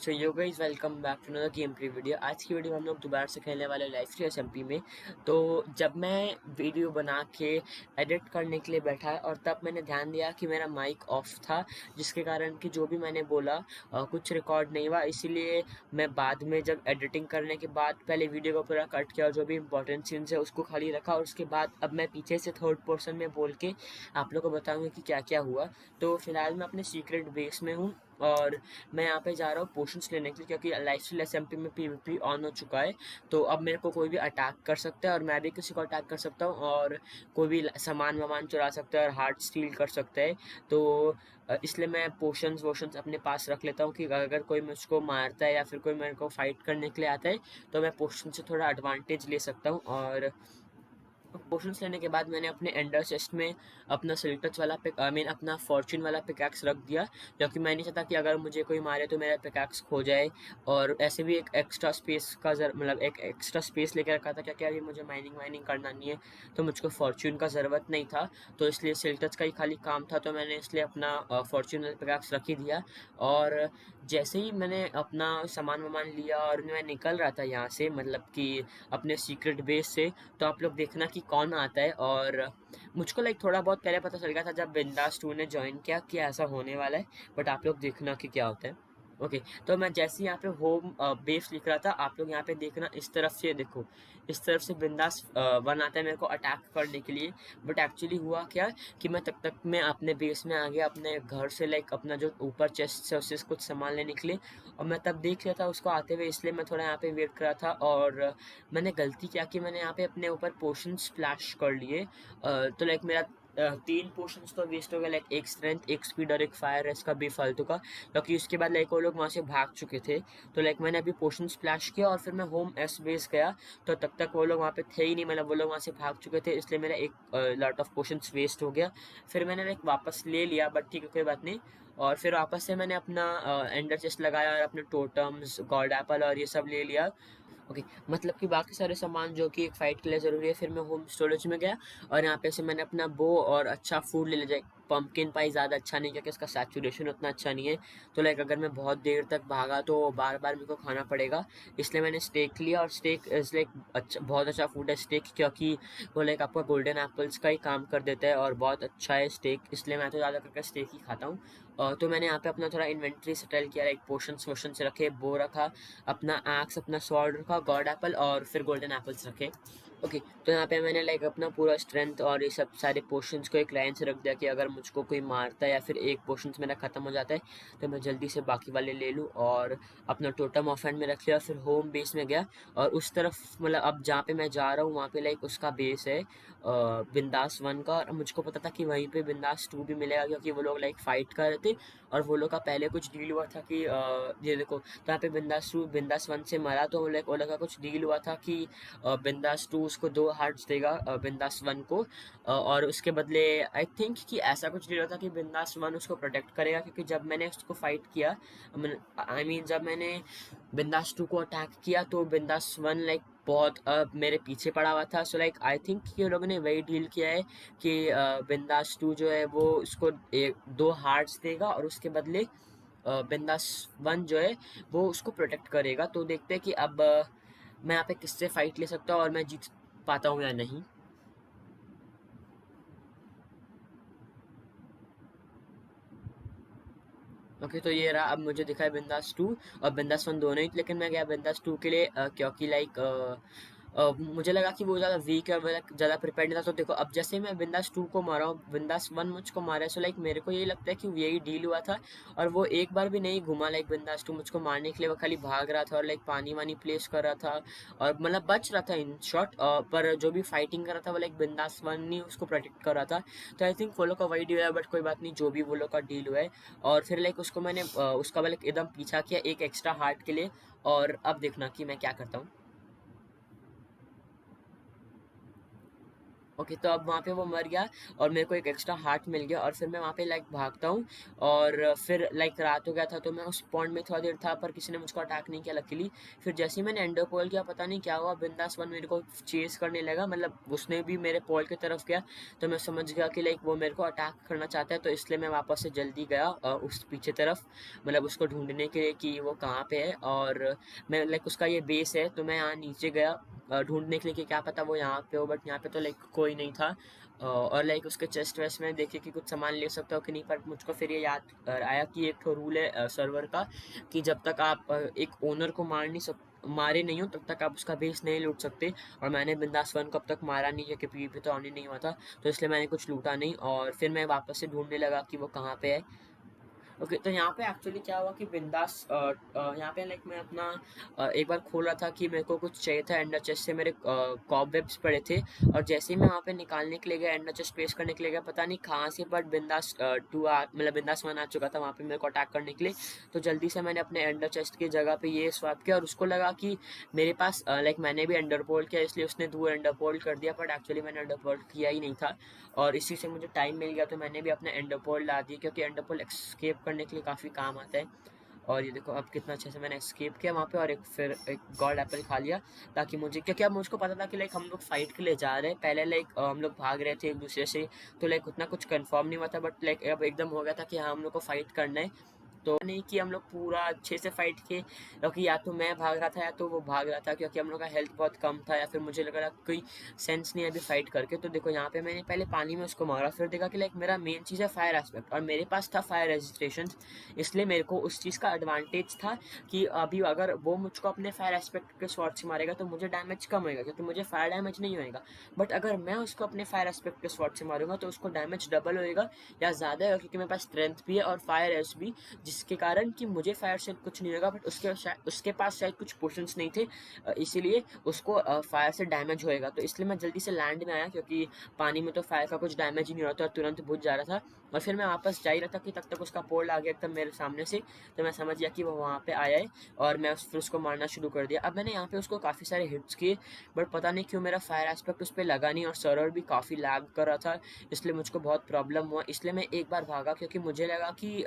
So yo guys welcome back to another game play video. आज की video में हम लोग दोबारा से खेलने वाले लाइफ स्ट्रीम एसएमपी में। तो जब मैं वीडियो बना के एडिट करने के लिए बैठा और तब मैंने ध्यान दिया कि मेरा माइक ऑफ था, जिसके कारण कि जो भी मैंने बोला कुछ रिकॉर्ड नहीं हुआ। इसीलिए मैं बाद में जब एडिटिंग करने के बाद पहले वीडियो को पूरा कट किया और जो भी इंपॉर्टेंट सीन्स है उसको खाली रखा, और उसके बाद अब मैं पीछे से थर्ड पर्सन में बोल के आप लोग को बताऊंगा कि क्या क्या हुआ। तो फिलहाल मैं अपने सीक्रेट बेस में हूँ और मैं यहाँ पे जा रहा हूँ पोशंस लेने के लिए, क्योंकि लाइफस्टाइल एसएमपी में पीवीपी ऑन हो चुका है। तो अब मेरे को कोई भी अटैक कर सकता है और मैं भी किसी को अटैक कर सकता हूँ, और कोई भी सामान वामान चुरा सकता है और हार्ट स्टील कर सकता है। तो इसलिए मैं पोशंस वोशंस अपने पास रख लेता हूँ कि अगर कोई मुझको मारता है या फिर कोई मेरे को फाइट करने के लिए आता है तो मैं पोशन से थोड़ा एडवांटेज ले सकता हूँ। और पोशंस लेने के बाद मैंने अपने एंडर चेस्ट में अपना सिल्टच वाला पिक अपना फॉर्चून वाला पिकैक्स रख दिया, क्योंकि मैं नहीं चाहता कि अगर मुझे कोई मारे तो मेरा पिकैक्स खो जाए। और ऐसे भी एक एक्स्ट्रा स्पेस का एक एक्स्ट्रा स्पेस लेकर रखा था, क्योंकि अभी मुझे माइनिंग वाइनिंग करना नहीं है तो मुझको फॉर्चून का ज़रूरत नहीं था। तो इसलिए सिल्टच का ही खाली काम था, तो मैंने इसलिए अपना फॉर्चून वाला पिकैक्स रख ही दिया। और जैसे ही मैंने अपना सामान वामान लिया और मैं निकल रहा था यहाँ से, मतलब कि अपने सीक्रेट बेस से, तो आप लोग देखना कि कौन आता है। और मुझको थोड़ा बहुत पहले पता चल गया था जब बिंदास 2 ने ज्वाइन किया कि ऐसा होने वाला है, बट आप लोग देखना कि क्या होता है। ओके, तो मैं जैसे यहाँ पे होम बेस लिख रहा था, आप लोग यहाँ पे देखना, इस तरफ से देखो, इस तरफ से बिंदास 1 आता है मेरे को अटैक करने के लिए। बट एक्चुअली हुआ क्या कि मैं तब तक मैं अपने बेस में आ गया, अपने घर से अपना जो ऊपर चेस्ट से उससे कुछ सामान लेने के लिए, और मैं तब देख लिया था उसको आते हुए, इसलिए मैं थोड़ा यहाँ पे वेट कर रहा था। और मैंने गलती क्या कि मैंने यहाँ पे अपने ऊपर पोशन स्प्लैश कर लिए। तो मेरा 3 पोशंस तो वेस्ट हो गए, एक स्ट्रेंथ, एक स्पीड और एक फायर है इसका बेफालतू का, क्योंकि उसके बाद वो लोग वहाँ से भाग चुके थे। तो मैंने अभी पोशन स्प्लैश किया और फिर मैं होम एस बेस गया, तो तब तक वो लोग वहाँ पे थे ही नहीं, मतलब वो लोग वहाँ से भाग चुके थे, इसलिए मेरा एक लॉट ऑफ पोशंस वेस्ट हो गया। फिर मैंने वापस ले लिया, बट ठीक है कोई बात नहीं। और फिर वापस से मैंने अपना एंडर चेस्ट लगाया और अपने टोटम्स, गॉड एप्पल और ये सब ले लिया। ओके, मतलब कि बाकी सारे सामान जो कि एक फाइट के लिए ज़रूरी है। फिर मैं होम स्टोरेज में गया और यहाँ पे से मैंने अपना बो और अच्छा फूड ले लिया। पम्पकिन पाई ज़्यादा अच्छा नहीं, क्योंकि इसका सैचुरेशन उतना अच्छा नहीं है। तो अगर मैं बहुत देर तक भागा तो बार बार मेरे को खाना पड़ेगा, इसलिए मैंने स्टेक लिया। और स्टेक इज़ अच्छा, बहुत अच्छा फूड है स्टेक, क्योंकि वो आपका गोल्डन एप्पल्स का ही काम कर देता है और बहुत अच्छा है स्टेक, इसलिए मैं तो ज़्यादा करके स्टेक ही खाता हूँ। तो मैंने यहाँ पे अपना थोड़ा इन्वेंट्री सेटल किया, पोशंस वोशंस रखे, बो रखा, अपना एक्स, अपना स्वॉर्ड रखा, गॉड एप्पल और फिर गोल्डन एप्पल्स रखे। ओके, तो यहाँ पे मैंने अपना पूरा स्ट्रेंथ और ये सब सारे पोशंस को एक लाइन से रख दिया कि अगर मुझको कोई मारता है या फिर एक पोशंस मेरा ख़त्म हो जाता है तो मैं जल्दी से बाकी वाले ले लूँ। और अपना टोटम ऑफ हैंड में रख लिया, फिर होम बेस में गया और उस तरफ, अब जहाँ पे मैं जा रहा हूँ वहाँ पे उसका बेस है बिंदास 1 का। और मुझको पता था कि वहीं पे बिंदास 2 भी मिलेगा, क्योंकि वो लोग फाइट कर रहे थे और वो लोग का पहले कुछ डील हुआ था कि ये देखो, तो यहाँ पे बिंदास 2 बिंदास 1 से मारा तो वो लोग का कुछ डील हुआ था कि बिंदास 2 उसको 2 हार्ट्स देगा बिंदास 1 को। और उसके बदले आई थिंक कि ऐसा कुछ डील हुआ था कि बिंदास 1 उसको प्रोटेक्ट करेगा, क्योंकि जब मैंने उसको फाइट किया, जब मैंने बिंदास 2 को अटैक किया तो बिंदास 1 बहुत मेरे पीछे पड़ा हुआ था। सो आई थिंक कि लोगों ने वही डील किया है कि बिंदास 2 जो है वो उसको 2 हार्ट्स देगा और उसके बदले बिंदास 1 जो है वो उसको प्रोटेक्ट करेगा। तो देखते हैं कि अब मैं यहाँ पे किससे फाइट ले सकता हूँ और मैं जीत पाता हूँ या नहीं। ओके, तो ये रहा, अब मुझे दिखा है बिंदास 2 और बिंदास 1 दोनों ही, लेकिन मैं गया बिंदास 2 के लिए क्योंकि मुझे लगा कि वो ज़्यादा वीक है, ज़्यादा प्रिपेयर नहीं था। तो देखो, अब जैसे मैं बिंदास 2 को मारा हूँ, बिंदास 1 मुझको मारा है, सो मेरे को यही लगता है कि यही डील हुआ था। और वो एक बार भी नहीं घुमा, बिंदास 2 मुझको मारने के लिए, वो खाली भाग रहा था और पानी वानी प्लेस कर रहा था और मतलब बच रहा था इन शॉर्ट। पर जो भी फाइटिंग कर रहा था वो बिंदास 1 ही उसको प्रोटेक्ट कर रहा था। तो आई थिंक वो लोग का वही डील है, बट कोई बात नहीं, जो भी वो लोग का डील हुआ है। और फिर उसको मैंने उसका एकदम पीछा किया एक एक्स्ट्रा हार्ट के लिए। और अब देखना कि मैं क्या करता हूँ। ओके, तो अब वहाँ पे वो मर गया और मेरे को एक एक्स्ट्रा हार्ट मिल गया और फिर मैं वहाँ पे लाइक भागता हूँ और फिर लाइक रात हो गया था तो मैं उस पॉन्ड में थोड़ा देर था पर किसी ने मुझको अटैक नहीं किया लकीली। फिर जैसे ही मैंने एंडर पोल किया पता नहीं क्या हुआ, बिंदास वन मेरे को चेस करने लगा, मतलब उसने भी मेरे पोल की तरफ गया। तो मैं समझ गया कि लाइक वो मेरे को अटैक करना चाहता है, तो इसलिए मैं वापस से जल्दी गया उस पीछे तरफ, मतलब उसको ढूंढने के लिए कि वो कहाँ पे है। और मैं लाइक उसका ये बेस है तो मैं यहाँ नीचे गया ढूंढने के लिए कि क्या पता वो यहाँ पे हो, बट यहाँ पे तो लाइक कोई नहीं था। और लाइक उसके चेस्ट वेस्ट में देखे कि कुछ सामान ले सकता हो कि नहीं, पर मुझको फिर ये याद आया कि एक तो रूल है सर्वर का कि जब तक आप एक ओनर को मारे नहीं हो तब तक आप उसका बेस नहीं लूट सकते। और मैंने बिंदास वन को अब तक मारा नहीं है क्योंकि पीवीपी तो ऑन ही नहीं हुआ था, तो इसलिए मैंने कुछ लूटा नहीं और फिर मैं वापस से ढूंढने लगा कि वो कहाँ पे है। ओके, तो यहाँ पे एक्चुअली क्या हुआ कि बिंदास यहाँ पे लाइक मैं अपना एक बार खोल रहा था कि मेरे को कुछ चाहिए था एंडर चेस्ट से, मेरे कॉबवेब्स पड़े थे। और जैसे ही मैं वहाँ पे निकालने के लिए गया, एंडर चेस्ट पेस्ट करने के लिए गया, पता नहीं कहाँ से बट बिंदास मतलब बिंदास वन आ चुका था वहाँ पे मेरे को अटैक करने के लिए। तो जल्दी से मैंने अपने एंडर चेस्ट की जगह पे ये स्वैप किया और उसको लगा कि मेरे पास लाइक मैंने भी अंडर पोल किया इसलिए उसने दूर अंडर पोल कर दिया, बट एक्चुअली मैंने अंडर पोल किया ही नहीं था। और इसी से मुझे टाइम मिल गया तो मैंने भी अपने एंडरपोल ला दी क्योंकि एंडरपोल एस्केप करने के लिए काफ़ी काम आता है। और ये देखो अब कितना अच्छे से मैंने एस्केप किया वहाँ पे और एक गॉड एप्पल खा लिया, ताकि मुझे, क्योंकि अब मुझको पता था कि लाइक हम लोग फाइट के लिए जा रहे हैं। पहले लाइक हम लोग भाग रहे थे एक दूसरे से, तो लाइक उतना कुछ कंफर्म नहीं हुआ था, बट लाइक अब एकदम हो गया था कि हाँ हम लोग को फाइट करना है। तो नहीं कि हम लोग पूरा अच्छे से फाइट किए, क्योंकि या तो मैं भाग रहा था या तो वो भाग रहा था, क्योंकि हम लोग का हेल्थ बहुत कम था, या फिर मुझे लग रहा कोई सेंस नहीं है अभी फाइट करके। तो देखो यहाँ पे मैंने पहले पानी में उसको मारा, फिर देखा कि लाइक मेरा मेन चीज़ है फायर एस्पेक्ट और मेरे पास था फायर रेजिस्ट्रेशन, इसलिए मेरे को उस चीज़ का एडवांटेज था कि अभी अगर वो मुझको अपने फायर एस्पेक्ट के शॉट से मारेगा तो मुझे डैमेज कम होएगा क्योंकि मुझे फायर डैमेज नहीं होएगा। बट अगर मैं उसको अपने फायर एस्पेक्ट के शॉट से मारूंगा तो उसको डैमेज डबल होएगा या ज़्यादा होगा, क्योंकि मेरे पास स्ट्रेंथ भी है और फायर एस भी, जिसके कारण कि मुझे फायर से कुछ नहीं होगा, बट उसके पास शायद कुछ पोशंस नहीं थे, इसीलिए उसको फायर से डैमेज होएगा। तो इसलिए मैं जल्दी से लैंड में आया क्योंकि पानी में तो फायर का कुछ डैमेज ही नहीं होता और तुरंत बुझ जा रहा था। और फिर मैं वापस जा ही रहा था कि तब तक उसका पोल आ गया एकदम मेरे सामने से, तो मैं समझ गया कि वो वहाँ पे आया है और मैं फिर उसको मारना शुरू कर दिया। अब मैंने यहाँ पे उसको काफ़ी सारे हिट्स किए, बट पता नहीं क्यों मेरा फायर एस्पेक्ट उस पर लगा नहीं और सर्वर भी काफ़ी लैग कर रहा था, इसलिए मुझको बहुत प्रॉब्लम हुआ। इसलिए मैं एक बार भागा क्योंकि मुझे लगा कि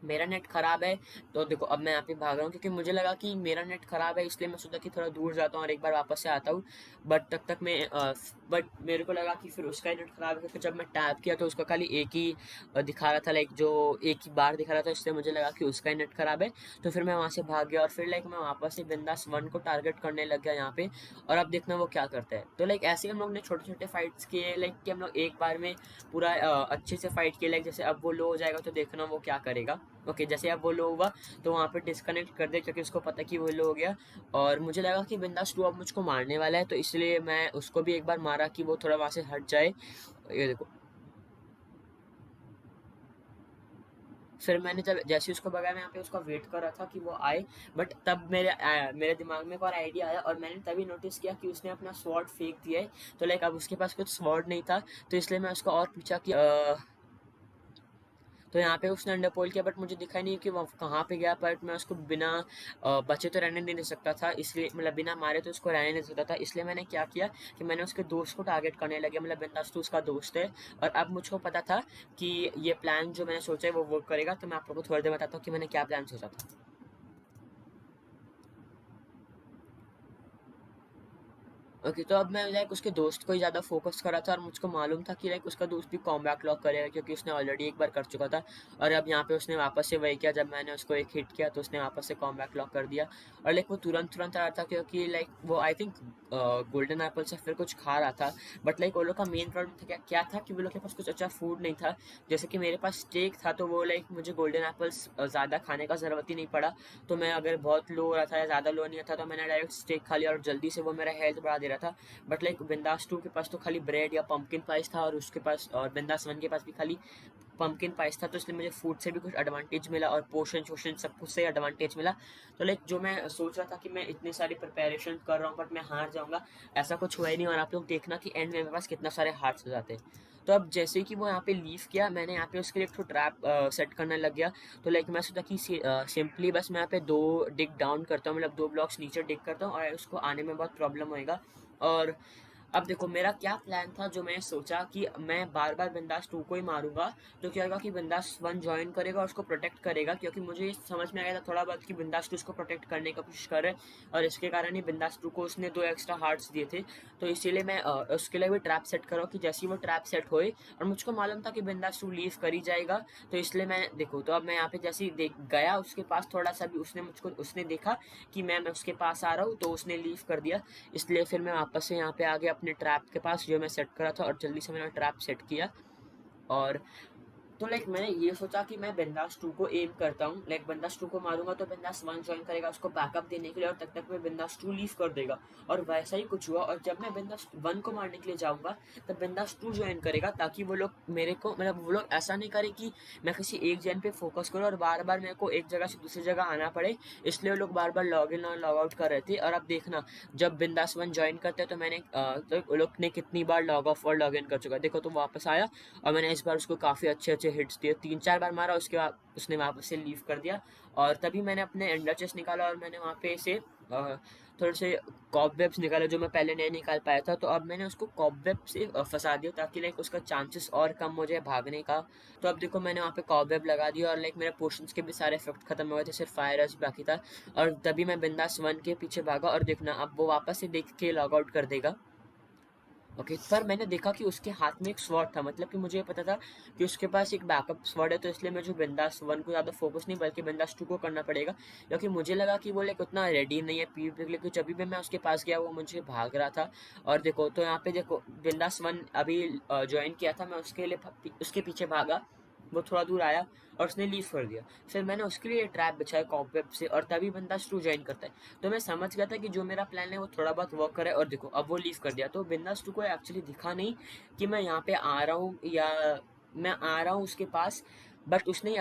मेरा नेट ख़राब है। तो देखो अब मैं यहाँ पे भाग रहा हूँ क्योंकि मुझे लगा कि मेरा नेट ख़राब है, इसलिए मैं सोचा कि थोड़ा दूर जाता हूँ और एक बार वापस से आता हूँ। बट तब तक मैं बट मेरे को लगा कि फिर उसका ही नेट ख़राब है, क्योंकि जब मैं टैप किया तो उसका खाली एक ही दिखा रहा था, लाइक जो एक ही बार दिखा रहा था, इसलिए मुझे लगा कि उसका ही नेट ख़राब है। तो फिर मैं वहाँ से भाग गया और फिर लाइक मैं वापस से बिंदास वन को टारगेट करने लग गया यहाँ पे। और अब देखना वो क्या करता है। तो लाइक ऐसे ही हम लोग ने छोटे छोटे फाइट्स किए, लाइक कि हम लोग एक बार में पूरा अच्छे से फाइट किए। लाइक जैसे अब वो लो हो जाएगा तो देखना वो क्या करेगा। ओके, जैसे अब वो लो हुआ तो वहाँ पे डिस्कनेक्ट कर दे क्योंकि उसको पता कि वो लो हो गया। और मुझे लगा कि बिंदास टू अब मुझको मारने वाला है, तो इसलिए मैं उसको भी एक बार मारा कि वो थोड़ा वहाँ से हट जाए। ये देखो, फिर मैंने जब जैसे उसको भगाया मैं यहाँ पे उसका वेट कर रहा था कि वो आए। बट तब मेरे दिमाग में एक और आइडिया आया और मैंने तभी नोटिस किया कि उसने अपना स्वॉर्ड फेंक दिया है। तो लाइक अब उसके पास कुछ स्वॉर्ड नहीं था, तो इसलिए मैं उसका और पीछा किया। तो यहाँ पे उसने अंडर पोल किया बट मुझे दिखा ही नहीं कि वो कहाँ पे गया। बट मैं उसको बिना बचे तो रहने नहीं दे सकता था, इसलिए मतलब बिना मारे तो उसको रहने नहीं दे सकता था। इसलिए मैंने क्या किया कि मैंने उसके दोस्त को टारगेट करने लगे, मतलब बिंदास तो उसका दोस्त है। और अब मुझको पता था कि ये प्लान जो मैंने सोचा है वो वर्क करेगा, तो मैं आप लोगों को थोड़ी देर बताता हूँ कि मैंने क्या प्लान सोचा था। ओके, तो अब मैं लाइक उसके दोस्त को ही ज़्यादा फोकस कर रहा था और मुझको मालूम था कि लाइक उसका दोस्त भी कॉम्बैक लॉक करेगा क्योंकि उसने ऑलरेडी एक बार कर चुका था। और अब यहाँ पे उसने वापस से वही किया, जब मैंने उसको एक हिट किया तो उसने वापस से कॉम्बैक लॉक कर दिया। और लाइक वो तुरंत तुरंत आ रहा था क्योंकि लाइक वो आई थिंक गोल्डन एप्पल से फिर कुछ खा रहा था। बट लाइक वो लोग का मेन प्रॉब्लम था क्या था कि वो लोग के पास कुछ अच्छा फूड नहीं था। जैसे कि मेरे पास स्टेक था तो वो लाइक मुझे गोल्डन एप्पल्स ज़्यादा खाने का ज़रूरत ही नहीं पड़ा। तो मैं अगर बहुत लो हो रहा था या ज़्यादा लो नहीं था तो मैंने डायरेक्ट स्टेक खा लिया और जल्दी से वो मेरा हेल्थ बढ़ा दे रहा था। बट लाइक बिंदास टू के पास तो खाली ब्रेड या पंपकिन पाइस था और उसके पास और बिंदास वन के पास भी खाली पंपकिन पाइस था, तो इसलिए मुझे फूड से भी कुछ एडवांटेज मिला और पोषण शोषण सब कुछ से एडवांटेज मिला। तो लाइक जो मैं सोच रहा था कि मैं इतनी सारी प्रिपरेशन कर रहा हूँ बट मैं हार जाऊंगा, ऐसा कुछ हुआ ही नहीं। और आप लोग देखना कि एंड में मेरे पास कितना सारे हार्ट्स हो जाते हैं। तो अब जैसे कि वो यहाँ पे लीव किया, मैंने यहाँ पे उसके लिए एक तो ट्रैप सेट करने लग गया। तो लाइक मैं सोचा कि सिंपली बस मैं यहाँ पे दो डिग डाउन करता हूँ, मतलब दो ब्लॉक्स नीचे डिग करता हूँ और उसको आने में बहुत प्रॉब्लम होएगा। और अब देखो मेरा क्या प्लान था, जो मैंने सोचा कि मैं बार बार बिंदास 2 को ही मारूंगा, तो क्या होगा कि बिंदास 1 ज्वाइन करेगा और उसको प्रोटेक्ट करेगा, क्योंकि मुझे ये समझ में आया था थोड़ा बहुत कि बिंदास 2 उसको प्रोटेक्ट करने की कोशिश कर रहे हैं, और इसके कारण ही बिंदास 2 को उसने 2 एक्स्ट्रा हार्ट्स दिए थे। तो इसीलिए मैं उसके लिए भी ट्रैप सेट करा कि जैसे ही वो ट्रैप सेट होए, और मुझको मालूम था कि बिंदास 2 लीव कर ही जाएगा, तो इसलिए मैं देखो, तो अब मैं यहाँ पे जैसे ही देख गया उसके पास, थोड़ा सा भी उसने देखा कि मैं उसके पास आ रहा हूँ, तो उसने लीव कर दिया। इसलिए फिर मैं वापस से यहाँ पे आ गया अपने ट्रैप के पास जो मैं सेट करा था, और जल्दी से मैंने ट्रैप सेट किया। और तो लाइक मैंने ये सोचा कि मैं बिंदास 2 को एम करता हूँ, लाइक बिंदास 2 को मारूंगा तो बिंदास 1 ज्वाइन करेगा उसको बैकअप देने के लिए, और तब तक मैं बिंदास 2 लीव कर देगा। और वैसा ही कुछ हुआ, और जब मैं बिंदास 1 को मारने के लिए जाऊंगा तब बिंदास 2 ज्वाइन करेगा, ताकि वो लोग मेरे को, मतलब वो लोग ऐसा नहीं करे कि मैं किसी एक जन पे फोकस करूँ और बार बार मेरे को एक जगह से दूसरी जगह आना पड़े। इसलिए वो लोग बार बार लॉग इन और लॉग आउट कर रहे थे। और अब देखना, जब बिंदास 1 ज्वाइन करते तो मैंने तो वो लोग ने कितनी बार लॉग ऑफ और लॉग इन कर चुका, देखो तो वापस आया, और मैंने इस बार उसको काफ़ी अच्छे अच्छे हिट्स दिए, 3-4 बार मारा, उसके बाद उसने वापस से लीव कर दिया। और तभी मैंने अपने एंडर चेस्ट निकाला, और मैंने वहाँ पे से थोड़े से कॉबवेब्स निकाले जो मैं पहले नहीं निकाल पाया था, तो अब मैंने उसको कॉबवेब से फंसा दिया, ताकि लाइक उसका चांसेस और कम हो जाए भागने का। तो अब देखो मैंने वहाँ पे कॉबवेब लगा दिया, और लाइक मेरे पोर्शंस के भी सारे इफेक्ट खत्म हो गए थे, सिर्फ फायर बाकी था। और तभी मैं बिंदास 1 के पीछे भागा, और देखना अब वो वापस से देख के लॉग आउट कर देगा। ओके, पर मैंने देखा कि उसके हाथ में एक स्वॉर्ड था, मतलब कि मुझे पता था कि उसके पास एक बैकअप स्वॉर्ड है, तो इसलिए मैं जो बिंदास 1 को ज़्यादा फोकस नहीं बल्कि बिंदास 2 को करना पड़ेगा, क्योंकि मुझे लगा कि वो लाइक उतना रेडी नहीं है पीवीपी के लिए। जब भी मैं उसके पास गया वो मुझे भाग रहा था। और देखो तो यहाँ पे देखो बिंदास 1 अभी ज्वाइन किया था, मैं उसके लिए उसके पीछे भागा, वो थोड़ा दूर आया और उसने लीव कर दिया। फिर मैंने उसके लिए ट्रैप बिछाया कॉबवेब से, और तभी बंदा स्टू ज्वाइन करता है। तो मैं समझ गया था कि जो मेरा प्लान है वो थोड़ा बहुत वर्क करे, और देखो अब वो लीव कर दिया। तो बिंदा स्टू को एक्चुअली दिखा नहीं कि मैं यहाँ पे आ रहा हूँ, या मैं आ रहा हूँ उसके पास, बट उसने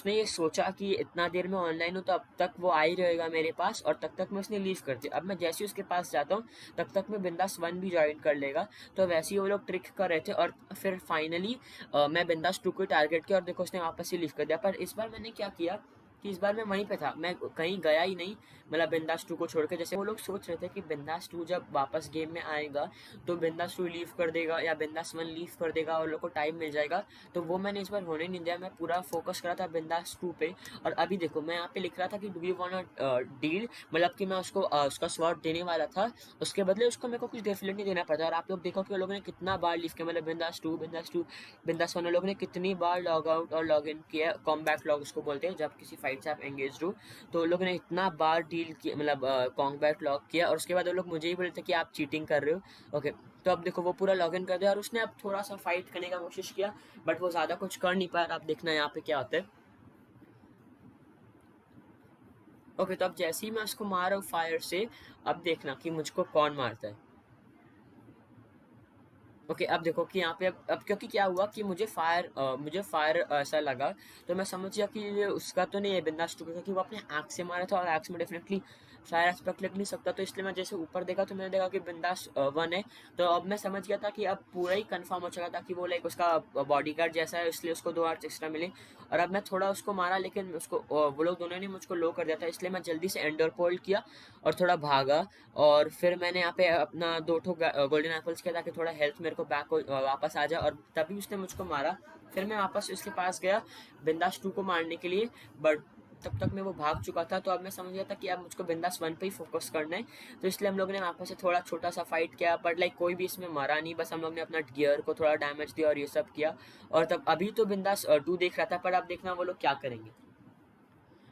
ये सोचा कि इतना देर में ऑनलाइन हूँ तो अब तक वो आ ही रहेगा मेरे पास, और तब तक मैं उसने लीव कर दिया। अब मैं जैसे ही उसके पास जाता हूँ तब तक मैं बिंदास 1 भी ज्वाइन कर लेगा। तो वैसे ही वो लोग ट्रिक कर रहे थे, और फिर फाइनली मैं बिंदास 2 को टारगेट किया, और देखो उसने वापस से लीव कर दिया। पर इस बार मैंने क्या किया कि इस बार मैं वहीं पे था, मैं कहीं गया ही नहीं, मतलब बिंदास 2 को छोड़ के। जैसे वो लोग सोच रहे थे कि बिंदास 2 जब वापस गेम में आएगा तो बिंदास 2 लीव कर देगा या बिंदास 1 लीव कर देगा और लोग को टाइम मिल जाएगा। तो वो मैंने इस बार होने नहीं दिया, मैं पूरा फोकस करा था बिंदास 2 पे। और अभी देखो मैं यहाँ पे लिख रहा था कि डू यू वांट डील, मतलब कि मैं उसको उसका स्लॉट देने वाला था, उसके बदले उसको मेरे को कुछ डेफिनेटली देना पड़ता। और आप लोग देखो कि वो लोगों ने कितना बार लीव किया, मतलब बिंदास 2 बिंदास 1 लोग ने कितनी बार लॉग आउट और लॉग इन किया, कॉम्बैट लॉग उसको बोलते हैं, जब किसी फाइट से आप एंगेज हो तो लोग ने इतना बार डील किया, मतलब कॉम्बैट लॉग किया। और उसके बाद वो लोग मुझे ही बोलते कि आप चीटिंग कर रहे हो। ओके, तो अब देखो वो पूरा लॉग इन कर दिया, और उसने अब थोड़ा सा फाइट करने का कोशिश किया, बट वो ज़्यादा कुछ कर नहीं पाया। आप देखना यहाँ पे क्या होता है। ओके, तो अब जैसे ही मैं उसको मार रहा हूँ फायर से, अब देखना कि मुझको कौन मारता है। ओके, अब देखो कि यहाँ पे अब क्योंकि क्या हुआ कि मुझे फायर ऐसा लगा, तो मैं समझ गया कि ये उसका तो नहीं है बिंदास 2 का, क्योंकि वो अपने आँख से मारा था और आँख में डेफिनेटली फायर एस्पेक्ट लग नहीं सकता। तो इसलिए मैं जैसे ऊपर देखा तो मैंने देखा कि बिंदास 1 है। तो अब मैं समझ गया था कि अब पूरा ही कंफर्म हो चुका था कि वो लाइक उसका बॉडीगार्ड जैसा है, इसलिए उसको 2 आर्ट्स एक्स्ट्रा मिले। और अब मैं थोड़ा उसको मारा, लेकिन उसको वो लोग दोनों ने मुझको लो कर दिया था, इसलिए मैं जल्दी से एंडर पोल किया और थोड़ा भागा। और फिर मैंने यहाँ पे अपना 2 ठो गोल्डन एप्पल्स किया, ताकि थोड़ा हेल्थ मेरे को बैक वापस आ जाए, और तभी उसने मुझको मारा। फिर मैं वापस उसके पास गया बिंदास 2 को मारने के लिए, बट तब तक मैं वो भाग चुका था। तो अब मैं समझ गया था कि अब मुझको बिंदास 1 पे ही फोकस करना है। तो इसलिए हम लोग ने वापस से थोड़ा छोटा सा फाइट किया, बट लाइक कोई भी इसमें मरा नहीं, बस हम लोग ने अपना गियर को थोड़ा डैमेज दिया और ये सब किया। और तब अभी तो बिंदास 2 देख रहा था, पर अब देखना वो लोग क्या करेंगे।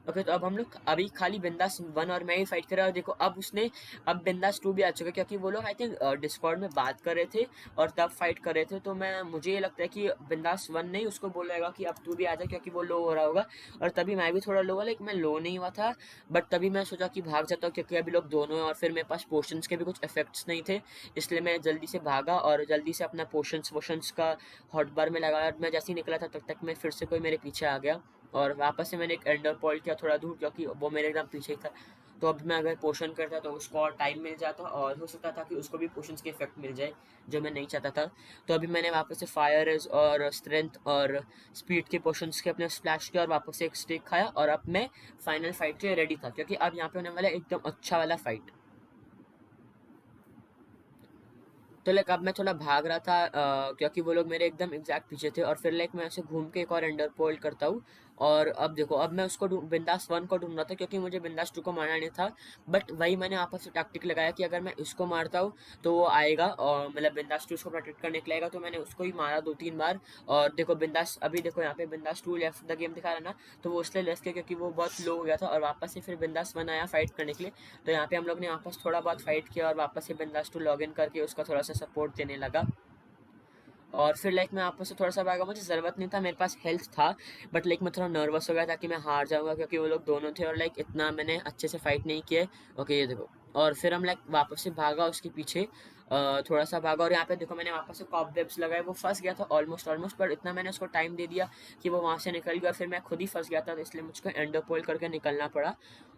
ओके, तो अब हम लोग अभी खाली बिंदास 1 और मैं ही फाइट कर रहा हूँ। देखो अब उसने, अब बिंदास 2 भी आ चुका है, क्योंकि वो लोग आई थिंक डिस्कॉर्ड में बात कर रहे थे और तब फाइट कर रहे थे। तो मैं मुझे ये लगता है कि बिंदास 1 नहीं उसको बोलेगा कि अब तू भी आ जा, क्योंकि वो लो हो रहा होगा। और तभी मैं भी थोड़ा लो हुआ, लेकिन मैं लो नहीं हुआ था, बट तभी मैं सोचा कि भाग जाता हूँ, क्योंकि अभी लोग दोनों हैं और फिर मेरे पास पोशंस के भी कुछ इफेक्ट्स नहीं थे। इसलिए मैं जल्दी से भागा और जल्दी से अपना पोशंस वोशंस का हॉट बार में लगाया। मैं जैसे ही निकला था तब तक मैं फिर से कोई मेरे पीछे आ गया, और वापस से मैंने एक एंडर पॉइंट किया थोड़ा दूर, क्योंकि वो मेरे एकदम पीछे ही था। तो अब मैं अगर पोशन करता तो उसको और टाइम मिल जाता, और हो सकता था कि उसको भी पोशंस के इफेक्ट मिल जाए, जो मैं नहीं चाहता था। तो अभी मैंने वापस से फायर और स्ट्रेंथ और स्पीड के पोशंस के अपने स्प्लैश किया, और वापस से एक स्टिक खाया, और अब मैं फाइनल फाइट के लिए रेडी था, क्योंकि अब यहाँ पे होने वाला है एकदम अच्छा वाला फाइट। तो लाइक अब मैं थोड़ा भाग रहा था क्योंकि वो लोग मेरे एकदम एग्जैक्ट पीछे थे, और फिर लाइक मैं ऐसे घूम के एक और एंडर पोल करता हूँ। और अब देखो, अब मैं उसको बिंदास 1 को ढूंढ रहा था क्योंकि मुझे बिंदास 2 को मारना नहीं था। बट वही मैंने आपस से टैक्टिक लगाया कि अगर मैं इसको मारता हूँ तो वो आएगा, और मतलब बिंदास 2 उसको प्रोटेक्ट करने के लिए आएगा, तो मैंने उसको ही मारा 2-3 बार। और देखो बिंदास, अभी देखो यहाँ पे बिंदास 2 लेफ्ट द गेम दिखा रहा है ना, तो वो इसलिए लेफ्ट किया क्योंकि वो बहुत लो हो गया था, और वापस से फिर बिंदास 1 आया फाइट करने के लिए। तो यहाँ पे हम लोग ने वापस थोड़ा बहुत फाइट किया और वापस से बिंदास 2 लॉग इन करके उसका थोड़ा सा सपोर्ट देने लगा। और फिर लाइक मैं आपस से थोड़ा सा भागा, मुझे ज़रूरत नहीं था, मेरे पास हेल्थ था। बट लाइक मैं थोड़ा नर्वस हो गया था कि मैं हार जाऊंगा क्योंकि वो लोग दोनों थे और लाइक इतना मैंने अच्छे से फाइट नहीं किए। ओके ये देखो, और फिर हम लाइक वापस से भागा उसके पीछे, थोड़ा सा भागा, और यहाँ पे देखो मैंने वापस से कॉबवेब्स लगाए, वो फंस गया था ऑलमोस्ट ऑलमोस्ट, पर इतना मैंने उसको टाइम दे दिया कि वो वहाँ से निकल गया, और फिर मैं खुद ही फंस गया था, तो इसलिए मुझको एंडरपोल करके निकलना पड़ा।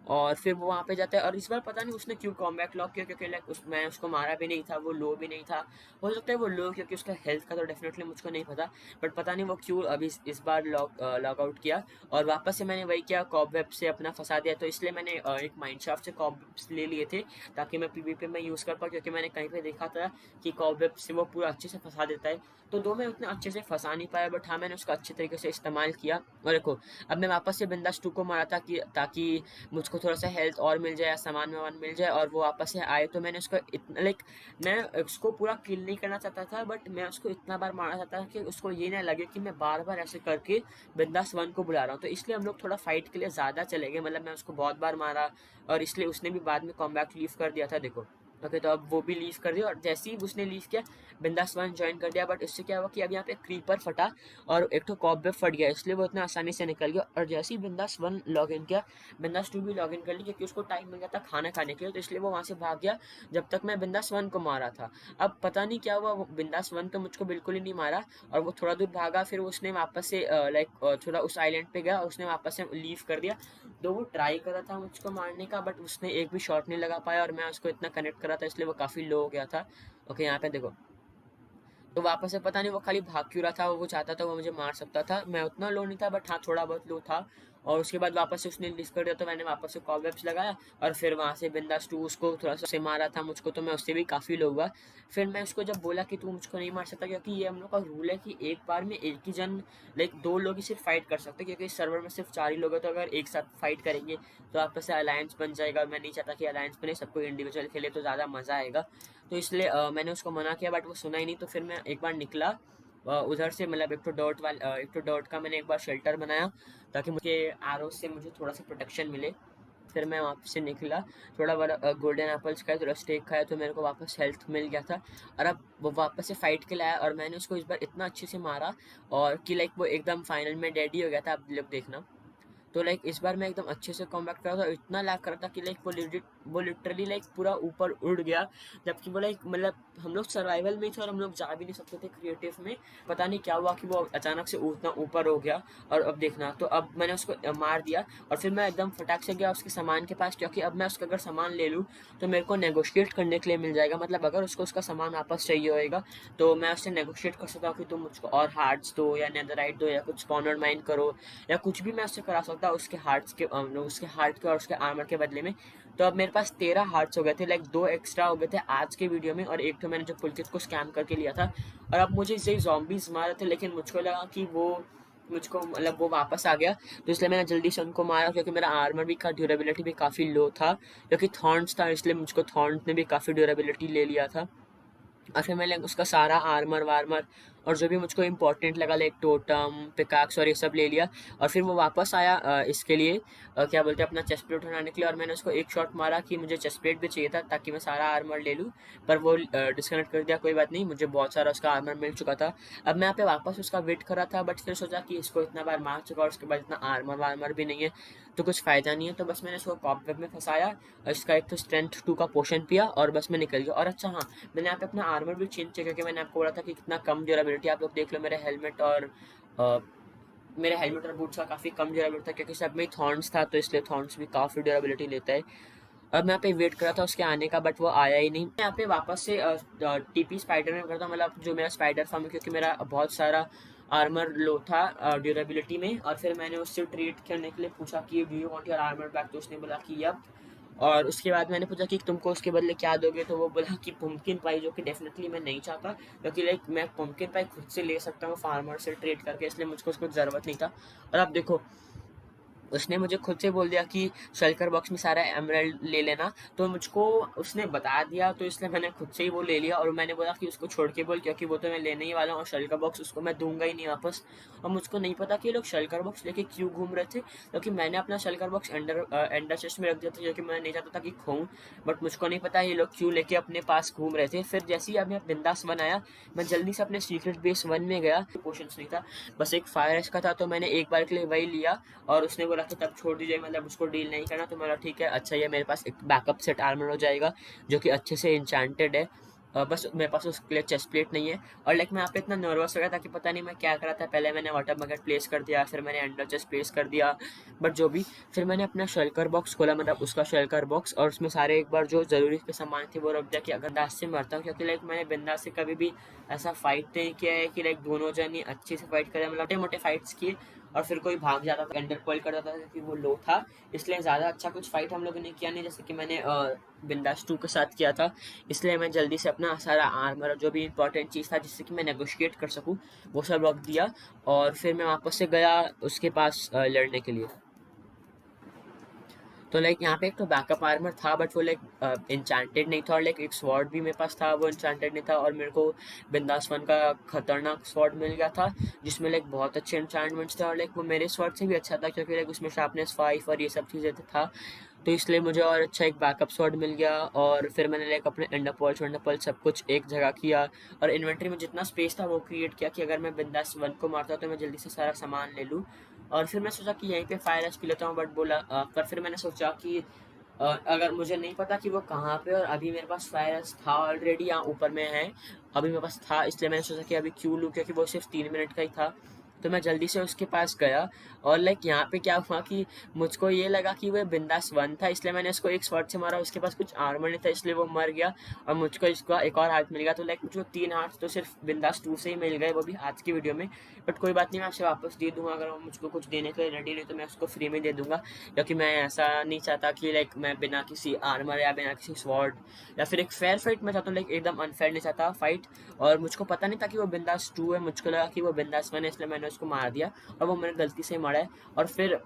और फिर वो वहाँ पे जाता है, और इस बार पता नहीं उसने क्यों कॉम्बैक लॉक किया, क्योंकि लाइक मैं उसको मारा भी नहीं था, वो लो भी नहीं था। हो सकता है वो लो क्योंकि उसका हेल्थ का तो डेफिनेटली मुझको नहीं पता। बट पता नहीं वो क्यों अभी इस बार लॉग आउट किया। और वापस से मैंने वही किया, कॉबवेब से अपना फंसा दिया, तो इसलिए मैंने एक माइनशाफ्ट से कॉबवेब्स ले लिए थे ताकि मैं पीवीपी में यूज़ कर पाऊँ, क्योंकि मैंने कहीं पे देखा था कि कॉबवेब से वो पूरा अच्छे से फंसा देता है। तो दो मैं उतना अच्छे से फंसा नहीं पाया, बट हाँ मैंने उसका अच्छे तरीके से इस्तेमाल किया। और देखो अब मैं वापस से बिंदास 2 को मारा था कि ताकि मुझको थोड़ा सा हेल्थ और मिल जाए, सामान वामान मिल जाए, और वो वापस से आए, तो मैंने उसको इतना लाइक मैं उसको पूरा किल नहीं करना चाहता था, बट मैं उसको इतना बार मारना चाहता था कि उसको ये ना लगे कि मैं बार बार ऐसे करके बिंदास 1 को बुला रहा हूँ। तो इसलिए हम लोग थोड़ा फाइट के लिए ज़्यादा चले गए, मतलब मैं उसको बहुत बार मारा, और इसलिए उसने भी बाद में कॉम्बैक लीव कर दिया था देखो। ओके तो अब वो भी लीव कर दिया, और जैसे ही उसने लीव किया बिंदास 1 ज्वाइन कर दिया। बट इससे क्या हुआ कि अब यहाँ पे क्रीपर फटा और एक तो कॉबवेब फट गया, इसलिए वो इतना आसानी से निकल गया। और जैसे ही बिंदास 1 लॉग इन किया, बिंदास 2 भी लॉग इन कर ली क्योंकि उसको टाइम मिल जाता खाना खाने के लिए, तो इसलिए वो वहाँ से भाग गया जब तक मैं बिंदास 1 को मारा था। अब पता नहीं क्या हुआ, वो बिंदास 1 तो मुझको बिल्कुल ही नहीं मारा, और वो थोड़ा दूर भागा, फिर उसने वापस से लाइक थोड़ा उस आइलैंड पे गया, उसने वापस से लीव कर दिया। तो वो ट्राई कर रहा था मुझको मारने का, बट उसने एक भी शॉट नहीं लगा पाया, और मैं उसको इतना कनेक्ट कर रहा था इसलिए वो काफ़ी लो हो गया था। ओके यहाँ पे देखो, तो वापस से पता नहीं वो खाली भाग क्यों रहा था, वो चाहता था वो मुझे मार सकता था, मैं उतना लो नहीं था, बट हाँ थोड़ा बहुत लो था। और उसके बाद वापस से उसने लिस्ट कर दिया, तो मैंने वापस से कॉबवेब्स लगाया, और फिर वहाँ से बिंदास 2 उसको थोड़ा सा से मारा था मुझको, तो मैं उससे भी काफ़ी लो हुआ। फिर मैं उसको जब बोला कि तू मुझको नहीं मार सकता, क्योंकि ये हम लोग का रूल है कि एक बार में एक ही जन लाइक 2 लोग ही सिर्फ फाइट कर सकते हैं, क्योंकि इस सर्वर में सिर्फ 4 ही लोग हैं, तो अगर एक साथ फाइट करेंगे तो आपस से अलायंस बन जाएगा, और मैं नहीं चाहता कि अलायंस बने, सबको इंडिविजुअल खेले तो ज़्यादा मज़ा आएगा। तो इसलिए मैंने उसको मना किया, बट वो सुना ही नहीं, तो फिर मैं एक बार निकला उधर से, मतलब एक तो डॉट का मैंने एक बार शेल्टर बनाया ताकि मुझे एरो से मुझे थोड़ा सा प्रोटेक्शन मिले। फिर मैं वहाँ से निकला, थोड़ा बड़ा गोल्डन एप्पल्स खाया, थोड़ा स्टेक खाया, तो मेरे को वापस हेल्थ मिल गया था। और अब वो वापस से फाइट के लिए आया, और मैंने उसको इस बार इतना अच्छे से मारा और कि लाइक वो एकदम फाइनल में डेड ही हो गया था, आप लोग देखना। तो लाइक इस बार मैं एकदम अच्छे से कॉम्बैट कर रहा था, इतना लैग कर रहा था कि लाइक वो लिटरली लाइक पूरा ऊपर उड़ गया। जबकि वो लाइक मतलब हम लोग सर्वाइवल में थे और हम लोग जा भी नहीं सकते थे क्रिएटिव में, पता नहीं क्या हुआ कि वो अचानक से उतना ऊपर हो गया। और अब देखना, तो अब मैंने उसको मार दिया, और फिर मैं एकदम फटाक से गया उसके सामान के पास, क्योंकि अब मैं उसका अगर सामान ले लूँ तो मेरे को नेगोशिएट करने के लिए मिल जाएगा, मतलब अगर उसको उसका सामान वापस चाहिए होएगा तो मैं उससे नेगोशिएट कर सकता हूँ कि तुम मुझको और हार्ट्स दो, या नेदरराइट दो, या कुछ स्पॉनर माइन करो, या कुछ भी मैं उससे करा सकता हूँ उसके हार्ट के और उसके आर्मर के बदले में। तो अब मेरे पास 13 हार्ट्स हो गए थे, लाइक 2 एक्स्ट्रा हो गए थे आज के वीडियो में, और एक तो मैंने जो पुलकित को स्कैम करके लिया था। और अब मुझे ये जॉम्बीज मार रहे थे, लेकिन मुझको लगा कि वो मुझको मतलब वो वापस आ गया, तो इसलिए मैंने जल्दी से उनको मारा, क्योंकि मेरा आर्मर भी का ड्यूरेबिलिटी भी काफ़ी लो था, क्योंकि थॉर्न्स था, इसलिए मुझको थॉर्न्स ने भी काफ़ी ड्यूरेबिलिटी ले लिया था। और फिर मैंने उसका सारा आर्मर वार्मर और जो भी मुझको इंपॉर्टेंट लगा, लाइक टोटम पिकाक्स और ये सब ले लिया। और फिर वो वापस आया इसके लिए क्या बोलते हैं अपना चेस्ट प्लेट उठाने के लिए, और मैंने उसको एक शॉट मारा कि मुझे चेस्ट प्लेट भी चाहिए था ताकि मैं सारा आर्मर ले लूँ, पर वो डिस्कनेक्ट कर दिया। कोई बात नहीं, मुझे बहुत सारा उसका आर्मर मिल चुका था। अब मैं यहाँ पे वापस उसका वेट कर रहा था, बट फिर सोचा कि इसको इतना बार मार चुका और उसके बाद इतना आर्मर वार्मर भी नहीं है तो कुछ फ़ायदा नहीं है, तो बस मैंने इसको कॉपवेब में फंसाया और इसका एक तो स्ट्रेंथ 2 का पोशन पिया और बस मैं निकल गया। और अच्छा हाँ, मैंने यहाँ पे अपना आर्मर भी चेंज किया, क्योंकि मैंने आपको बोला था कि कितना कम ड्यूरेबिलिटी, आप लोग देख लो मेरे हेलमेट और बूट्स का काफ़ी कम ड्यूरेबिलिटी था, क्योंकि सब में थॉर्न्स था, तो इसलिए थॉर्न्स भी काफ़ी ड्यूरेबिलिटी लेता है। अब मैं यहाँ पे वेट कर रहा था उसके आने का, बट वो आया ही नहीं। मैं यहाँ पे वापस से टीपी स्पाइडर में करता हूँ, मतलब जो मेरा स्पाइडर फार्म है, क्योंकि मेरा बहुत सारा आर्मर लो था ड्यूरेबिलिटी में। और फिर मैंने उससे ट्रीट करने के लिए पूछा कि do you want your armour back, तो उसने बोला कि यप। और उसके बाद मैंने पूछा कि तुमको उसके बदले क्या दोगे, तो वो बोला कि पम्पकिन पाई, जो कि डेफिनेटली मैं नहीं चाहता, क्योंकि लाइक मैं पम्पकिन पाई खुद से ले सकता हूँ फार्मर से ट्रेड करके, इसलिए मुझको उसको ज़रूरत नहीं था। और अब देखो, उसने मुझे खुद से बोल दिया कि शल्कर बॉक्स में सारा एमराल्ड ले लेना, तो मुझको उसने बता दिया, तो इसलिए मैंने खुद से ही वो ले लिया। और मैंने बोला कि उसको छोड़ के बोल, क्योंकि वो तो मैं लेने ही वाला हूँ, और शल्कर बॉक्स उसको मैं दूंगा ही नहीं वापस। और मुझको नहीं पता कि ये लोग शल्कर बॉक्स लेके क्यों घूम रहे थे, क्योंकि मैंने अपना शल्कर बॉक्स अंडर चेस्ट में रख दिया था, जो कि मैं नहीं चाहता था कि खोऊं। बट मुझको नहीं पता ये लोग क्यों लेके अपने पास घूम रहे थे। फिर जैसे ही अब मैं बिंदास बनाया, मैं जल्दी से अपने सीक्रेट बेस 1 में गया। पोशन नहीं था, बस एक फायर एस का था, तो मैंने एक बार के लिए वही लिया। और उसने बोला कि तब छोड़ दीजिए, मतलब उसको डील नहीं करना। तो मेरा ठीक है, अच्छा ये मेरे पास एक बैकअप सेट आर्मर हो जाएगा, जो कि अच्छे से इंचांटेड है। बस मेरे पास उसके लिए चेस्ट प्लेट नहीं है। और लाइक मैं यहाँ पे इतना नर्वस हो गया था कि पता नहीं मैं क्या कर रहा था। पहले मैंने वाटर बकेट प्लेस कर दिया, फिर मैंने अंडर चेस्ट प्लेस कर दिया, बट जो भी। फिर मैंने अपना शेल्कर बॉक्स खोला, मतलब उसका शेल्कर बॉक्स, और उसमें सारे एक बार जो ज़रूरी के सामान थे वो रख दिया कि अगर बिंदास से मरता हूँ, क्योंकि लाइक मैंने बिंदास से कभी भी ऐसा फाइट नहीं किया है कि लाइक दोनों जन ही अच्छे से फाइट करें, मतलब छोटे मोटे फाइट्स किए और फिर कोई भाग जाता था, अंडर कॉल कर जाता था क्योंकि वो लो था। इसलिए ज़्यादा अच्छा कुछ फाइट हम लोगों ने किया नहीं, जैसे कि मैंने बिंदास 2 के साथ किया था। इसलिए मैं जल्दी से अपना सारा आर्मर, जो भी इंपॉर्टेंट चीज़ था जिससे कि मैं नेगोशिएट कर सकूँ, वो सब रख दिया। और फिर मैं वापस से गया उसके पास लड़ने के लिए। तो लाइक यहाँ पे एक तो बैकअप आर्मर था, बट वो लाइक इंचांटेड नहीं था, और लाइक एक स्वॉर्ड भी मेरे पास था, वो इंचांटेड नहीं था। और मेरे को बिंदास वन का खतरनाक स्वॉर्ड मिल गया था, जिसमें लाइक बहुत अच्छे इंचांटमेंट्स थे, और लाइक वो मेरे स्वॉर्ड से भी अच्छा था, क्योंकि लाइक उसमें शार्पनेस 5 और ये सब चीज़ें था। तो इसलिए मुझे और अच्छा एक बैकअप स्वॉर्ड मिल गया। और फिर मैंने लाइक अपने एंडरपर्ल सब कुछ एक जगह किया, और इन्वेंट्री में जितना स्पेस था वो क्रिएट किया कि अगर मैं बिंदास वन को मारता तो मैं जल्दी से सारा सामान ले लूँ। और फिर मैं सोचा कि यहीं पे फायर एस पी लेता हूँ, बट बोला पर फिर मैंने सोचा कि अगर मुझे नहीं पता कि वो कहाँ पे, और अभी मेरे पास फायर एस था ऑलरेडी, यहाँ ऊपर में है, अभी मेरे पास था, इसलिए मैंने सोचा कि अभी क्यों लूँ, क्योंकि वो सिर्फ 3 मिनट का ही था। तो मैं जल्दी से उसके पास गया। और लाइक यहाँ पे क्या हुआ कि मुझको ये लगा कि वो बिंदास वन था, इसलिए मैंने उसको एक शॉट से मारा, उसके पास कुछ आर्मर नहीं था, इसलिए वो मर गया। और मुझको इसका एक और हाथ मिल गया, तो लाइक मुझको 3 हाथ तो सिर्फ बिंदास 2 से ही मिल गए, वो भी आज की वीडियो में। बट कोई बात नहीं, मैं आपसे वापस दे दूंगा, अगर वो मुझको कुछ देने के लिए रेडी नहीं तो मैं उसको फ्री में दे दूंगा, क्योंकि मैं ऐसा नहीं चाहता कि लाइक मैं बिना किसी आर्मर या बिना किसी स्वॉर्ड या फिर एक फेयर फाइट में चाहता हूँ, लाइक एकदम अनफेयर नहीं चाहता फाइट। और मुझको पता नहीं था कि वो बिंदास 2 है, मुझको लगा कि वो बिंदास 1 है, इसलिए मैंने उसको मार दिया, और वो मैंने गलती से मारा है। और फिर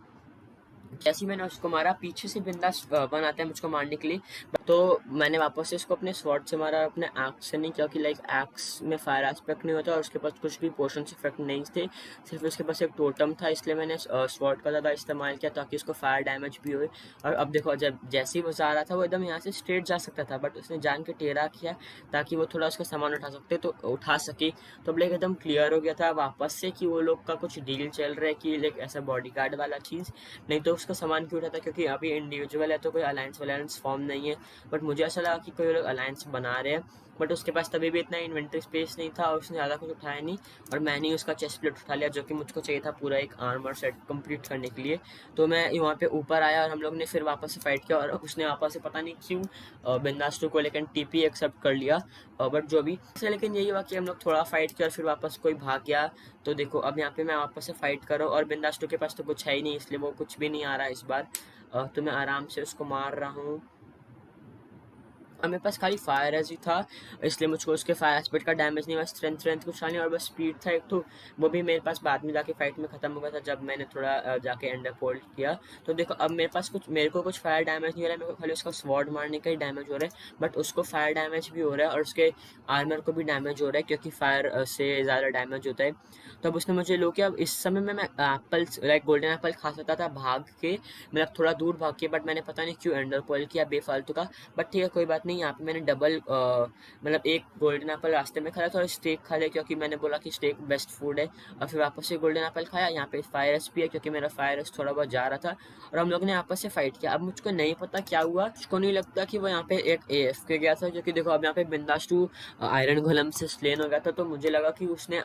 जैसे ही मैंने उसको मारा, पीछे से बिंदास वन आता है मुझको मारने के लिए, तो मैंने वापस से इसको अपने स्वॉर्ड से मारा, अपने एक्स से नहीं, क्योंकि लाइक एक्स में फायर एस्पेक्ट नहीं होता और उसके पास कुछ भी पोशन इफेक्ट नहीं थे, सिर्फ उसके पास एक टोटम था, इसलिए मैंने स्वॉर्ड का ज़्यादा इस्तेमाल किया ताकि उसको फायर डैमेज भी हो। और अब देखो, जब जैसे ही वो जा रहा था वो एकदम यहाँ से स्ट्रेट जा सकता था, बट उसने जान के टेढ़ा किया ताकि वो थोड़ा उसका सामान उठा सके। तो अब लाइक एकदम क्लियर हो गया था वापस से कि वो लोग का कुछ डील चल रहा है कि लाइक ऐसा बॉडी गार्ड वाला चीज़, नहीं तो उसका सामान क्यों उठाता, क्योंकि अभी इंडिविजुअल है तो कोई अलायंस वलायंस फॉर्म नहीं है। बट मुझे ऐसा लगा कि कोई लोग अलायंस बना रहे हैं, बट उसके पास तभी भी इतना इन्वेंट्री स्पेस नहीं था और उसने ज़्यादा कुछ उठाया नहीं, और मैंने ही उसका चेस्ट प्लेट उठा लिया, जो कि मुझको चाहिए था पूरा एक आर्मर सेट कंप्लीट करने के लिए। तो मैं वहाँ पे ऊपर आया और हम लोग ने फिर वापस से फाइट किया, और उसने वापस से पता नहीं क्यों बिंदास 2 को लेकिन टीपी एक्सेप्ट कर लिया। बट जो भी से, लेकिन यही हुआ कि हम लोग थोड़ा फाइट किया और फिर वापस कोई भाग गया। तो देखो, अब यहाँ पे मैं वापस से फाइट कर रहा हूँ, और बिंदास 2 के पास तो कुछ है ही नहीं, इसलिए वो कुछ भी नहीं आ रहा है इस बार। तो मैं आराम से उसको मार रहा हूँ, और मेरे पास खाली फायर एज ही था, इसलिए मुझको उसके फायर एस्पेक्ट का डैमेज नहीं हुआ, स्ट्रेंथ कुछ नहीं, और बस स्पीड था एक तो, वो भी मेरे पास बाद में जाके फाइट में ख़त्म हो गया था जब मैंने थोड़ा जाके अंडर फोल्ड किया। तो देखो, अब मेरे को कुछ फायर डैमेज नहीं हो रहा है, मेरे को खाली उसका स्वॉर्ड मारने का ही डैमेज हो रहा है, बट उसको फायर डैमेज भी हो रहा है और उसके आर्मर को भी डैमेज हो रहा है, क्योंकि फायर से ज़्यादा डैमेज होता है। तो अब उसने मुझे लो किया। अब इस समय में मैं एप्पल्स लाइक गोल्डन एप्पल खा सकता था भाग के, मतलब थोड़ा दूर भाग के, बट मैंने पता नहीं क्यों अंडर पोल किया बेफालतू का। बट ठीक है, कोई बात नहीं, यहाँ पे मैंने डबल मतलब एक गोल्डन एप्पल रास्ते में खाया था और स्टेक खा लिया, क्योंकि मैंने बोला कि स्टेक बेस्ट फूड है। और फिर वापस से गोल्डन एप्पल खाया। यहाँ पे फायर एस भी है, क्योंकि मेरा फायर एस थोड़ा बहुत जा रहा था, और हम लोग ने आपस से फाइट किया। अब मुझको नहीं पता क्या हुआ, मुझको नहीं लगता कि वो यहाँ पे एक एफ के गया था, क्योंकि देखो अब यहाँ पे बिंदास 2 आयरन गोलम से स्लेन हो गया था, तो मुझे लगा कि उसने